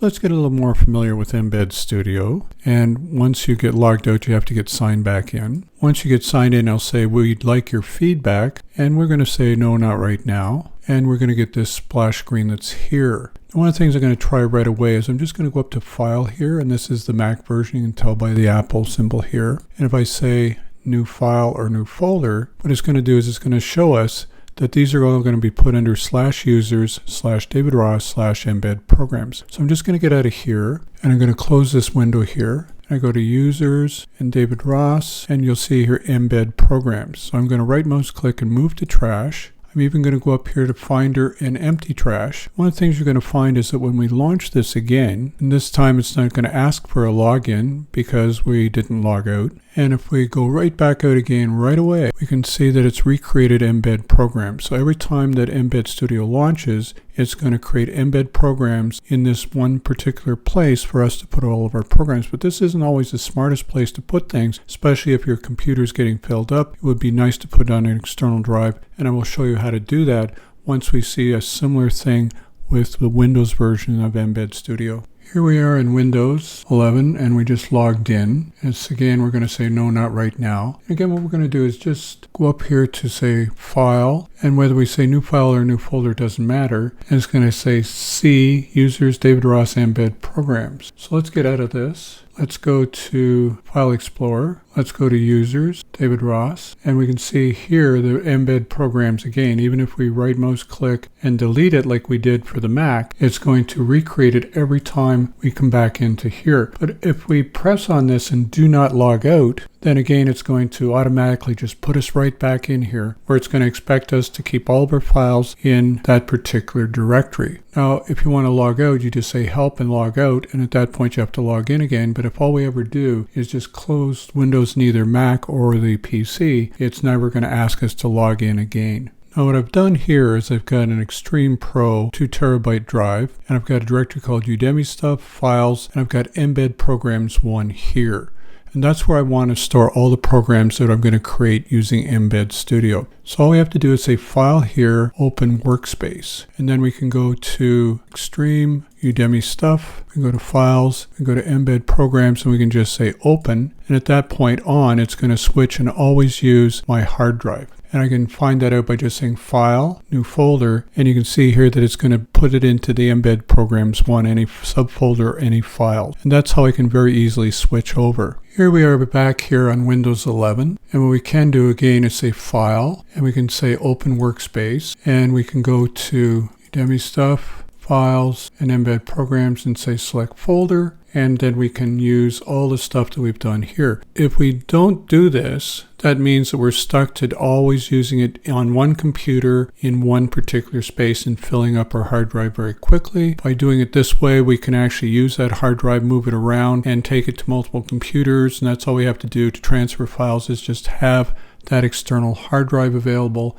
Let's get a little more familiar with MBED Studio. And once you get logged out, you have to get signed back in. Once you get signed in, I'll say, we'd like your feedback. And we're going to say, no, not right now. And we're going to get this splash screen that's here. One of the things I'm going to try right away is I'm just going to go up to File here. And this is the Mac version. You can tell by the Apple symbol here. And if I say New File or New Folder, what it's going to do is it's going to show us that these are all going to be put under /users/David Ross/embed programs. So I'm just going to get out of here and I'm going to close this window here. I go to Users and David Ross, and you'll see here Embed Programs. So I'm going to right mouse click and move to Trash. I'm even going to go up here to Finder and Empty Trash. One of the things you're going to find is that when we launch this again, and this time it's not going to ask for a login because we didn't log out. And if we go right back out again right away, we can see that it's recreated embed programs. So every time that MBED Studio launches, it's going to create embed programs in this one particular place for us to put all of our programs. But this isn't always the smartest place to put things, especially if your computer's getting filled up. It would be nice to put on an external drive, and I will show you how to do that once we see a similar thing with the Windows version of MBED Studio. Here we are in Windows 11 and we just logged in. Again, we're going to say no, not right now. Again, what we're going to do is just go up here to say File, and whether we say New File or New Folder doesn't matter. And it's going to say C, Users, David Ross, Embed Programs. So let's get out of this. Let's go to File Explorer. Let's go to Users, David Ross, and we can see here the embed programs again. Even if we right mouse click and delete it like we did for the Mac, it's going to recreate it every time we come back into here. But if we press on this and do not log out, then again it's going to automatically just put us right back in here, where it's going to expect us to keep all of our files in that particular directory. Now, if you want to log out, you just say help and log out, and at that point you have to log in again. But if all we ever do is just close Windows in either Mac or the PC, it's never going to ask us to log in again. Now what I've done here is I've got an Extreme Pro 2 terabyte drive, and I've got a directory called Udemy Stuff, Files, and I've got Embed Programs 1 here. And that's where I want to store all the programs that I'm going to create using MBED Studio. So all we have to do is say File here, Open Workspace. And then we can go to Extreme, Udemy Stuff, we can go to Files, we can go to Embed Programs, and we can just say Open. And at that point on, it's going to switch and always use my hard drive. And I can find that out by just saying File, New Folder, and you can see here that it's going to put it into the Embed Programs 1, any subfolder, any file. And that's how I can very easily switch over. Here we are back here on Windows 11, and what we can do again is say File, and we can say Open Workspace, and we can go to Udemy Stuff, Files, and Embed Programs and say Select Folder, and then we can use all the stuff that we've done here. If we don't do this, that means that we're stuck to always using it on one computer in one particular space and filling up our hard drive very quickly. By doing it this way, we can actually use that hard drive, move it around, and take it to multiple computers, and that's all we have to do to transfer files is just have that external hard drive available.